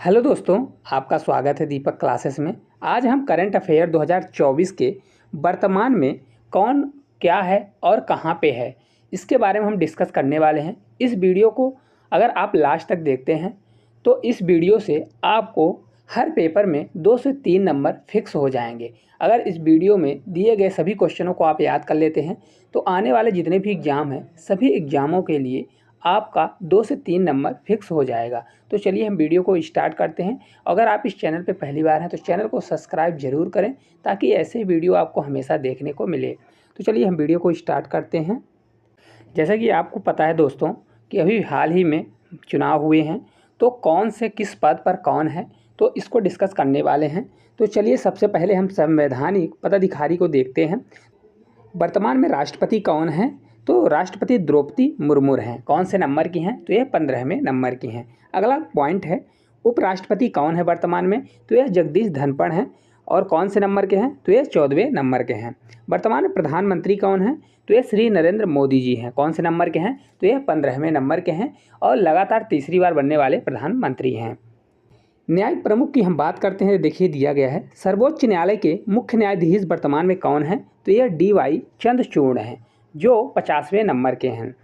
Hello दोस्तों, आपका स्वागत है दीपक क्लासेस में। आज हम करंट अफेयर 2024 के वर्तमान में कौन क्या है और कहां पे है, इसके बारे में हम डिस्कस करने वाले हैं। इस वीडियो को अगर आप लास्ट तक देखते हैं तो इस वीडियो से आपको हर पेपर में 2 से 3 नंबर फिक्स हो जाएंगे। अगर इस वीडियो में दिए गए सभी क्वेश्चनों को आप याद कर लेते हैं तो आने वाले जितने भी एग्ज़ाम हैं सभी एग्ज़ामों के लिए आपका 2 से 3 नंबर फिक्स हो जाएगा। तो चलिए हम वीडियो को स्टार्ट करते हैं। अगर आप इस चैनल पे पहली बार हैं तो चैनल को सब्सक्राइब ज़रूर करें ताकि ऐसे वीडियो आपको हमेशा देखने को मिले। तो चलिए हम वीडियो को स्टार्ट करते हैं। जैसा कि आपको पता है दोस्तों कि अभी हाल ही में चुनाव हुए हैं, तो कौन से किस पद पर कौन है तो इसको डिस्कस करने वाले हैं। तो चलिए सबसे पहले हम संवैधानिक पदाधिकारी को देखते हैं। वर्तमान में राष्ट्रपति कौन है? तो राष्ट्रपति द्रौपदी मुर्मू हैं। कौन से नंबर की हैं? तो ये 15वें नंबर की हैं। अगला पॉइंट है, उपराष्ट्रपति कौन है वर्तमान में? तो यह जगदीश धनखड़ हैं। और कौन से नंबर के हैं? तो ये 14वें नंबर के हैं। वर्तमान में प्रधानमंत्री कौन है? तो ये श्री नरेंद्र मोदी जी हैं। कौन से नंबर के हैं? तो ये 15वें नंबर के हैं और लगातार तीसरी बार बनने वाले प्रधानमंत्री हैं। न्यायिक प्रमुख की हम बात करते हैं। देखिए दिया गया है, सर्वोच्च न्यायालय के मुख्य न्यायाधीश वर्तमान में कौन है? तो यह DY चंद्रचूड़ हैं जो 50वें नंबर के हैं।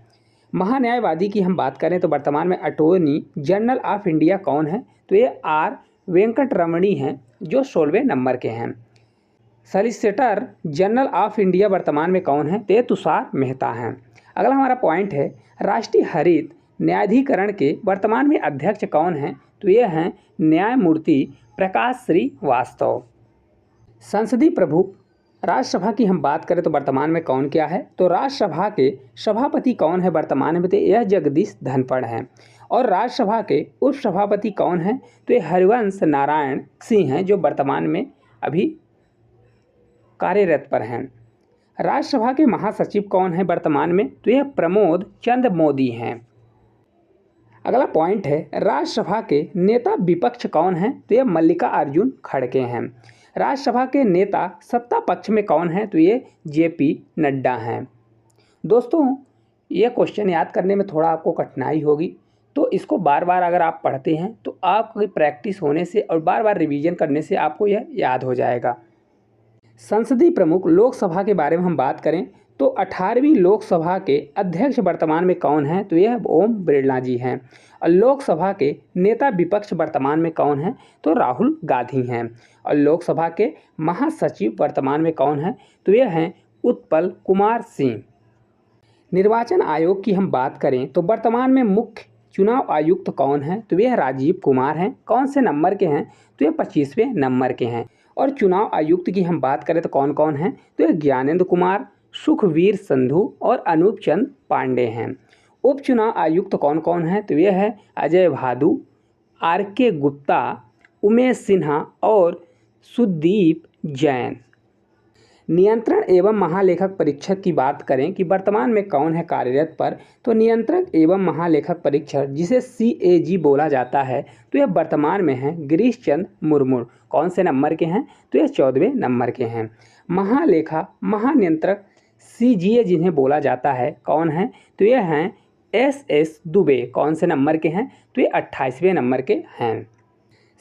महान्यायवादी की हम बात करें तो वर्तमान में अटॉर्नी जनरल ऑफ इंडिया कौन है? तो ये R वेंकटरमणी हैं जो 16वें नंबर के हैं। सॉलिसिटर जनरल ऑफ इंडिया वर्तमान में कौन है? तो ये तुषार मेहता हैं। अगला हमारा पॉइंट है, राष्ट्रीय हरित न्यायाधिकरण के वर्तमान में अध्यक्ष कौन हैं? तो ये हैं न्यायमूर्ति प्रकाश श्रीवास्तव। संसदीय प्रमुख राज्यसभा की हम बात करें तो वर्तमान में कौन क्या है? तो राज्यसभा के सभापति कौन है वर्तमान में? तो यह जगदीश धनखड़ हैं। और राज्यसभा के उपसभापति कौन है? तो ये हरिवंश नारायण सिंह हैं जो वर्तमान में अभी कार्यरत पर हैं। राज्यसभा के महासचिव कौन है वर्तमान में? तो यह प्रमोद चंद्र मोदी हैं। अगला पॉइंट है, राज्यसभा के नेता विपक्ष कौन है? तो यह मल्लिकार्जुन खड़गे हैं। राज्यसभा के नेता सत्ता पक्ष में कौन है? तो ये JP नड्डा हैं। दोस्तों, ये क्वेश्चन याद करने में थोड़ा आपको कठिनाई होगी, तो इसको बार बार अगर आप पढ़ते हैं तो आपकी प्रैक्टिस होने से और बार बार रिवीजन करने से आपको यह याद हो जाएगा। संसदीय प्रमुख लोकसभा के बारे में हम बात करें तो 18वीं लोकसभा के अध्यक्ष वर्तमान में कौन है? तो यह ओम बिरला जी हैं। और लोकसभा के नेता विपक्ष वर्तमान में कौन है? तो राहुल गांधी हैं। और लोकसभा के महासचिव वर्तमान में कौन है? तो यह हैं उत्पल कुमार सिंह। निर्वाचन आयोग की हम बात करें तो वर्तमान में मुख्य चुनाव आयुक्त कौन है? तो यह राजीव कुमार हैं। कौन से नंबर के हैं? तो यह 25वें नंबर के हैं। और चुनाव आयुक्त की हम बात करें तो कौन कौन है? तो यह ज्ञानेंद्र कुमार, सुखवीर संधू और अनूप चंद पांडे हैं। उपचुनाव आयुक्त कौन कौन है? तो यह है अजय भादु, RK गुप्ता, उमेश सिन्हा और सुदीप जैन। नियंत्रण एवं महालेखक परीक्षक की बात करें कि वर्तमान में कौन है कार्यरत पर? तो नियंत्रक एवं महालेखक परीक्षक जिसे CAG बोला जाता है तो यह वर्तमान में है गिरीश चंद्र मुर्मू। कौन से नंबर के हैं? तो यह 14वें नंबर के हैं। महालेखा महानियंत्रक CGA जिन्हें बोला जाता है कौन है? तो यह हैं SS दुबे। कौन से नंबर के हैं? तो ये 28वें नंबर के हैं।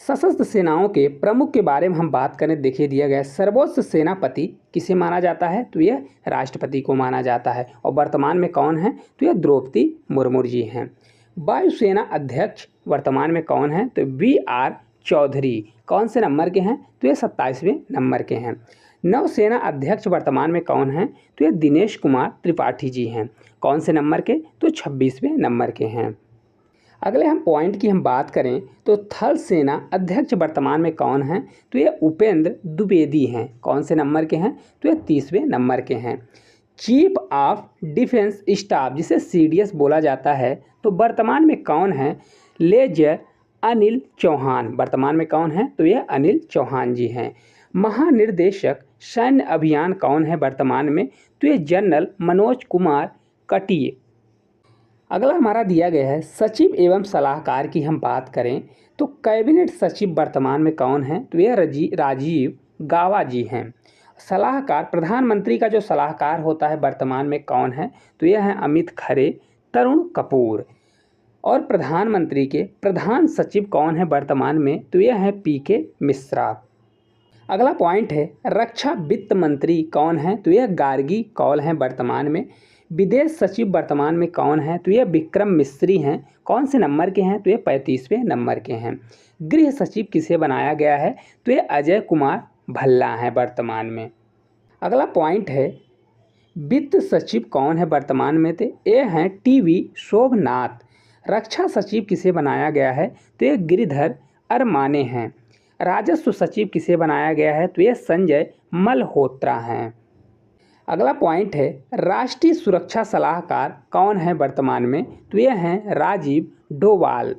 सशस्त्र सेनाओं के प्रमुख के बारे में हम बात करें, देखिए दिया गया सर्वोच्च सेनापति किसे माना जाता है? तो यह राष्ट्रपति को माना जाता है। और वर्तमान में कौन है? तो यह द्रौपदी मुर्मू जी हैं। वायुसेना अध्यक्ष वर्तमान में कौन है? तो BR चौधरी। कौन से नंबर के हैं? तो ये 27वें नंबर के हैं। नौसेना अध्यक्ष वर्तमान में कौन है? तो ये दिनेश कुमार त्रिपाठी जी हैं। कौन से नंबर के? तो 26वें नंबर के हैं। अगले हम पॉइंट की हम बात करें तो थल सेना अध्यक्ष वर्तमान में कौन है? तो ये उपेंद्र द्विवेदी हैं। कौन से नंबर के हैं? तो ये 30वें नंबर के हैं। चीफ ऑफ डिफेंस स्टाफ जिसे CDS बोला जाता है तो वर्तमान में कौन है? लेजर अनिल चौहान। वर्तमान में कौन है? तो यह अनिल चौहान जी हैं। महानिर्देशक सैन्य अभियान कौन है वर्तमान में? तो ये जनरल मनोज कुमार कटिये। अगला हमारा दिया गया है सचिव एवं सलाहकार की हम बात करें तो कैबिनेट सचिव वर्तमान में कौन है? तो यह राजीव गावा जी हैं। सलाहकार प्रधानमंत्री का जो सलाहकार होता है वर्तमान में कौन है? तो यह है अमित खरे, तरुण कपूर। और प्रधानमंत्री के प्रधान सचिव कौन है वर्तमान में, तो यह है पीके मिश्रा। अगला पॉइंट है रक्षा वित्त मंत्री कौन है, तो यह गार्गी कौल हैं वर्तमान में। विदेश सचिव वर्तमान में कौन है, तो यह विक्रम मिस्री हैं। कौन से नंबर के हैं, तो ये 35वें नंबर के हैं। गृह सचिव किसे बनाया गया है, तो ये अजय कुमार भल्ला हैं वर्तमान में। अगला पॉइंट है वित्त सचिव कौन है वर्तमान में, तो ये हैं टीवी शोभनाथ। रक्षा सचिव किसे बनाया गया है, तो ये गिरिधर अरमाने हैं। राजस्व सचिव किसे बनाया गया है, तो ये संजय मल्होत्रा हैं। अगला पॉइंट है राष्ट्रीय सुरक्षा सलाहकार कौन है वर्तमान में, तो ये हैं राजीव डोवाल।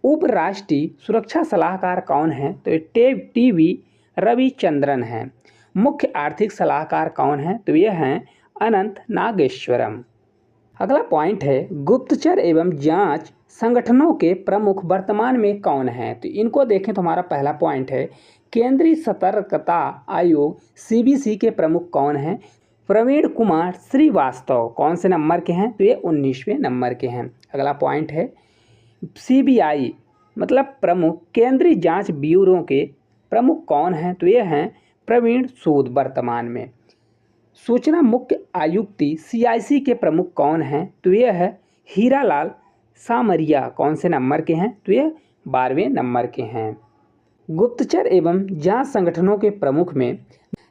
उप राष्ट्रीय सुरक्षा सलाहकार कौन है, तो ये टीवी रविचंद्रन हैं। मुख्य आर्थिक सलाहकार कौन है, तो ये हैं अनंत नागेश्वरम। अगला पॉइंट है गुप्तचर एवं जांच संगठनों के प्रमुख वर्तमान में कौन हैं, तो इनको देखें तो हमारा पहला पॉइंट है केंद्रीय सतर्कता आयोग सीबीसी के प्रमुख कौन हैं, प्रवीण कुमार श्रीवास्तव। कौन से नंबर के हैं, तो ये 19वें नंबर के हैं। अगला पॉइंट है सीबीआई मतलब प्रमुख केंद्रीय जांच ब्यूरो के प्रमुख कौन हैं, तो ये हैं प्रवीण सूद वर्तमान में। सूचना मुख्य आयुक्ति सीआईसी के प्रमुख कौन हैं, तो ये है हीरालाल सामरिया। कौन से नंबर के हैं, तो ये 12वें नंबर के हैं। गुप्तचर एवं जांच संगठनों के प्रमुख में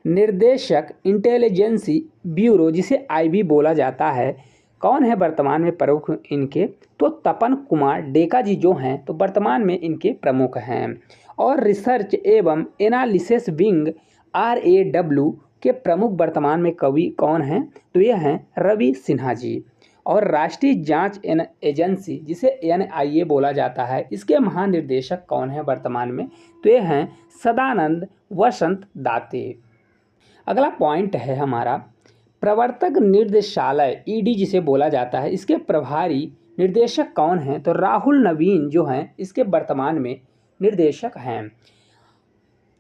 निर्देशक इंटेलिजेंसी ब्यूरो जिसे आईबी बोला जाता है कौन है वर्तमान में प्रमुख इनके, तो तपन कुमार डेका जी जो हैं तो वर्तमान में इनके प्रमुख हैं। और रिसर्च एवं एनालिसिस विंग RAW के प्रमुख वर्तमान में कवि कौन हैं, तो ये हैं रवि सिन्हा जी। और राष्ट्रीय जांच एजेंसी जिसे NIA बोला जाता है इसके महानिर्देशक कौन है वर्तमान में, तो ये हैं सदानंद वसंत दाते। अगला पॉइंट है हमारा प्रवर्तक निर्देशालय ED जिसे बोला जाता है इसके प्रभारी निर्देशक कौन हैं, तो राहुल नवीन जो हैं इसके वर्तमान में निर्देशक हैं।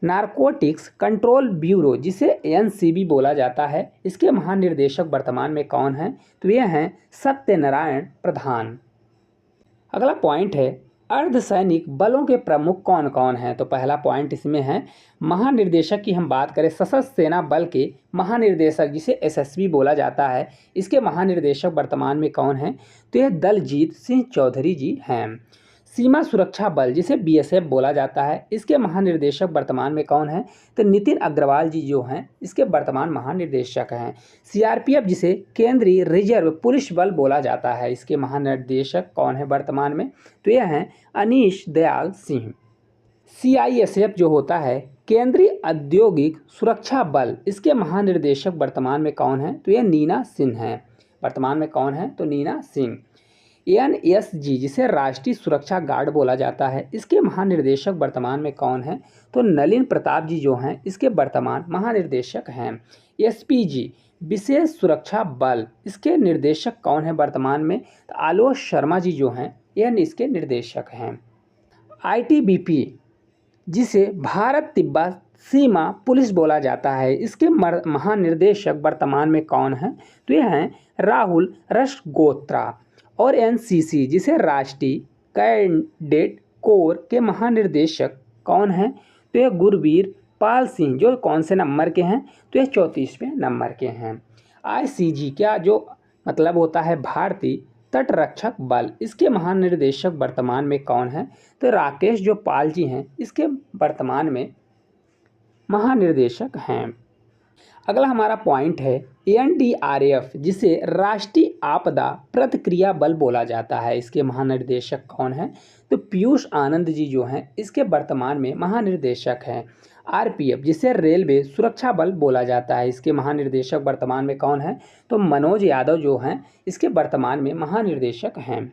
नारकोटिक्स कंट्रोल ब्यूरो जिसे NCB बोला जाता है इसके महानिर्देशक वर्तमान में कौन हैं, तो ये हैं सत्यनारायण प्रधान। अगला पॉइंट है अर्धसैनिक बलों के प्रमुख कौन कौन हैं, तो पहला पॉइंट इसमें है महानिर्देशक की हम बात करें सशस्त्र सेना बल के महानिर्देशक जिसे SSB बोला जाता है इसके महानिर्देशक वर्तमान में कौन हैं, तो यह दलजीत सिंह चौधरी जी हैं। सीमा सुरक्षा बल जिसे BSF बोला जाता है इसके महानिर्देशक वर्तमान में कौन है, तो नितिन अग्रवाल जी जो हैं इसके वर्तमान महानिर्देशक हैं। CRPF जिसे केंद्रीय रिजर्व पुलिस बल बोला जाता है इसके महानिर्देशक कौन है वर्तमान में, तो यह हैं अनीश दयाल सिंह। CISF जो होता है केंद्रीय औद्योगिक सुरक्षा बल इसके महानिर्देशक वर्तमान में कौन है, तो यह नीना सिंह हैं। वर्तमान में कौन है, तो नीना सिंह। NSG जिसे राष्ट्रीय सुरक्षा गार्ड बोला जाता है इसके महानिर्देशक वर्तमान में कौन है, तो नलिन प्रताप जी जो हैं इसके वर्तमान महानिर्देशक हैं। SPG विशेष सुरक्षा बल इसके निर्देशक कौन है वर्तमान में, तो आलोक शर्मा जी जो हैं यह इसके निर्देशक हैं। ITBP जिसे भारत तिब्बत सीमा पुलिस बोला जाता है इसके महानिर्देशक वर्तमान में कौन है, तो यह हैं राहुल रसगोत्रा। और NCC जिसे राष्ट्रीय कैडेट कोर के महानिर्देशक कौन हैं, तो यह गुरवीर पाल सिंह जो कौन से नंबर के हैं, तो यह 34वें नंबर के हैं। ICG क्या जो मतलब होता है भारतीय तटरक्षक बल इसके महानिर्देशक वर्तमान में कौन है, तो राकेश जो पाल जी हैं इसके वर्तमान में महानिर्देशक हैं। अगला हमारा पॉइंट है NDRF जिसे राष्ट्रीय आपदा प्रतिक्रिया बल बोला जाता है इसके महानिर्देशक कौन है, तो पीयूष आनंद जी जो हैं इसके वर्तमान में महानिर्देशक हैं। RPF जिसे रेलवे सुरक्षा बल बोला जाता है इसके महानिर्देशक वर्तमान में कौन है, तो मनोज यादव जो हैं इसके वर्तमान में महानिर्देशक हैं।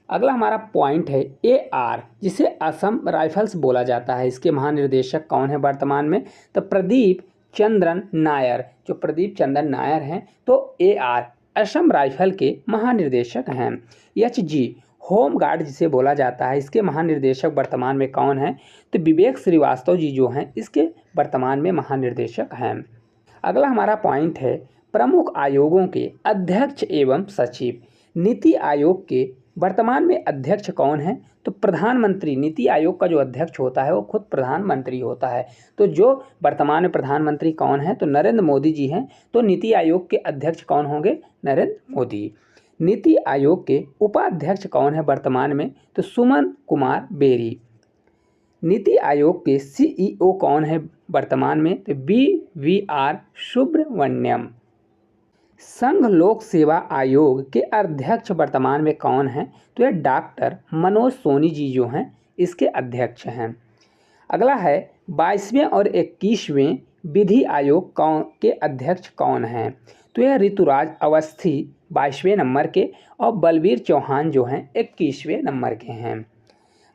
अगला हमारा पॉइंट है AR जिसे असम राइफल्स बोला जाता है इसके महानिर्देशक कौन है वर्तमान में, तो प्रदीप चंद्रन नायर। जो प्रदीप चंद्रन नायर हैं तो AR असम राइफल के महानिर्देशक हैं। HG होम गार्ड जिसे बोला जाता है इसके महानिर्देशक वर्तमान में कौन है, तो विवेक श्रीवास्तव जी जो हैं इसके वर्तमान में महानिर्देशक हैं। अगला हमारा पॉइंट है प्रमुख आयोगों के अध्यक्ष एवं सचिव। नीति आयोग के वर्तमान में अध्यक्ष कौन है? तो प्रधानमंत्री, नीति आयोग का जो अध्यक्ष होता है वो खुद प्रधानमंत्री होता है। तो जो वर्तमान में प्रधानमंत्री कौन है? तो नरेंद्र मोदी जी हैं। तो नीति आयोग के अध्यक्ष कौन होंगे? नरेंद्र मोदी। नीति आयोग के उपाध्यक्ष कौन है वर्तमान में? तो सुमन कुमार बेरी। नीति आयोग के सीईओ कौन है वर्तमान में? तो BVR सुब्रमण्यम। संघ लोक सेवा आयोग के अध्यक्ष वर्तमान में कौन है? तो ये डॉक्टर मनोज सोनी जी जो हैं इसके अध्यक्ष हैं। अगला है 22वें और 21वें विधि आयोग के अध्यक्ष कौन हैं? तो यह ऋतुराज अवस्थी 22वें नंबर के और बलबीर चौहान जो हैं 21वें नंबर के हैं।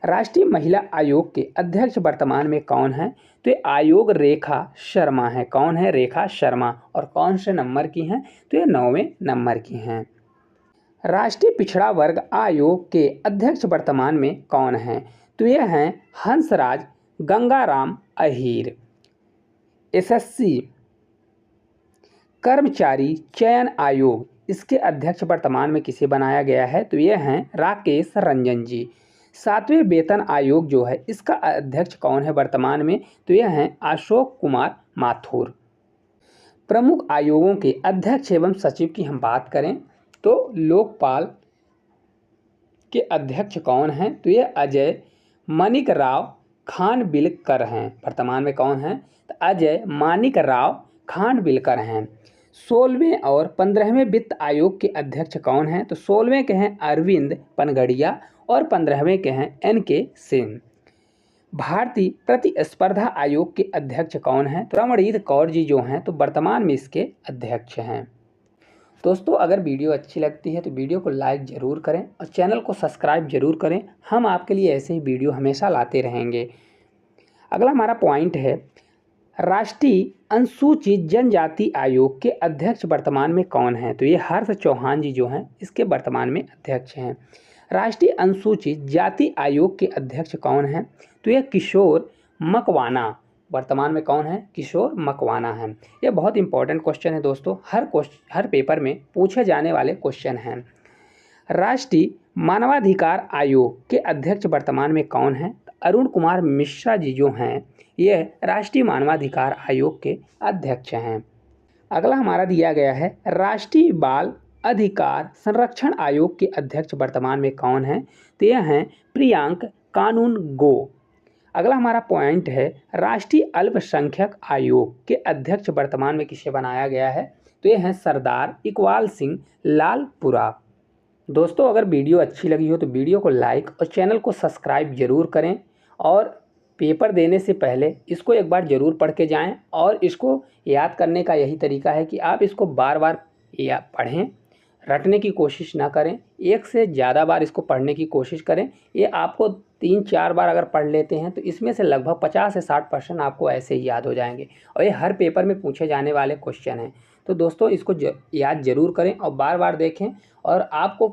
राष्ट्रीय महिला आयोग के अध्यक्ष वर्तमान में कौन है? तो ये आयोग रेखा शर्मा है। कौन है? रेखा शर्मा। और कौन से नंबर की हैं? तो ये 9वें नंबर की हैं। राष्ट्रीय पिछड़ा वर्ग आयोग के अध्यक्ष वर्तमान में कौन हैं? तो ये हैं हंसराज गंगाराम अहीर। SSC कर्मचारी चयन आयोग इसके अध्यक्ष वर्तमान में किसे बनाया गया है? तो ये हैं राकेश रंजन जी। 7वें वेतन आयोग जो है इसका अध्यक्ष कौन है वर्तमान में? तो यह हैं अशोक कुमार माथुर। प्रमुख आयोगों के अध्यक्ष एवं सचिव की हम बात करें तो लोकपाल के अध्यक्ष कौन हैं? तो ये अजय मानिक राव खानविलकर हैं। वर्तमान में कौन हैं? तो अजय मानिक राव खानविलकर हैं। 16वें और 15वें वित्त आयोग के अध्यक्ष कौन हैं? तो 16वें के हैं अरविंद पनगड़िया और 15वें के हैं NK सिंह। भारतीय प्रतिस्पर्धा आयोग के अध्यक्ष कौन हैं? तो रमणजीत कौर जी जो हैं तो वर्तमान में इसके अध्यक्ष हैं। दोस्तों अगर वीडियो अच्छी लगती है तो वीडियो को लाइक ज़रूर करें और चैनल को सब्सक्राइब जरूर करें। हम आपके लिए ऐसे ही वीडियो हमेशा लाते रहेंगे। अगला हमारा पॉइंट है राष्ट्रीय अनुसूचित जनजाति आयोग के अध्यक्ष वर्तमान में कौन है? तो ये हर्ष चौहान जी जो हैं इसके वर्तमान में अध्यक्ष हैं। राष्ट्रीय अनुसूचित जाति आयोग के अध्यक्ष कौन हैं? तो ये किशोर मकवाना। वर्तमान में कौन है? किशोर मकवाना हैं। ये बहुत इंपॉर्टेंट क्वेश्चन है दोस्तों, हर पेपर में पूछे जाने वाले क्वेश्चन हैं। राष्ट्रीय मानवाधिकार आयोग के अध्यक्ष वर्तमान में कौन है? अरुण कुमार मिश्रा जी जो हैं ये राष्ट्रीय मानवाधिकार आयोग के अध्यक्ष हैं। अगला हमारा दिया गया है राष्ट्रीय बाल अधिकार संरक्षण आयोग के अध्यक्ष वर्तमान में कौन है? तो यह हैं प्रियांक कानून गो। अगला हमारा पॉइंट है राष्ट्रीय अल्पसंख्यक आयोग के अध्यक्ष वर्तमान में किसे बनाया गया है? तो ये हैं सरदार इकबाल सिंह लालपुरा। दोस्तों अगर वीडियो अच्छी लगी हो तो वीडियो को लाइक और चैनल को सब्सक्राइब जरूर करें और पेपर देने से पहले इसको एक बार ज़रूर पढ़ के जाएं। और इसको याद करने का यही तरीका है कि आप इसको बार बार पढ़ें, रटने की कोशिश ना करें, एक से ज़्यादा बार इसको पढ़ने की कोशिश करें। ये आपको 3-4 बार अगर पढ़ लेते हैं तो इसमें से लगभग 50 से 60% आपको ऐसे ही याद हो जाएंगे और ये हर पेपर में पूछे जाने वाले क्वेश्चन हैं। तो दोस्तों इसको याद ज़रूर करें और बार बार देखें। और आपको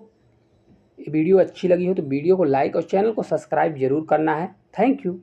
वीडियो अच्छी लगी हो तो वीडियो को लाइक और चैनल को सब्सक्राइब जरूर करना है। Thank you.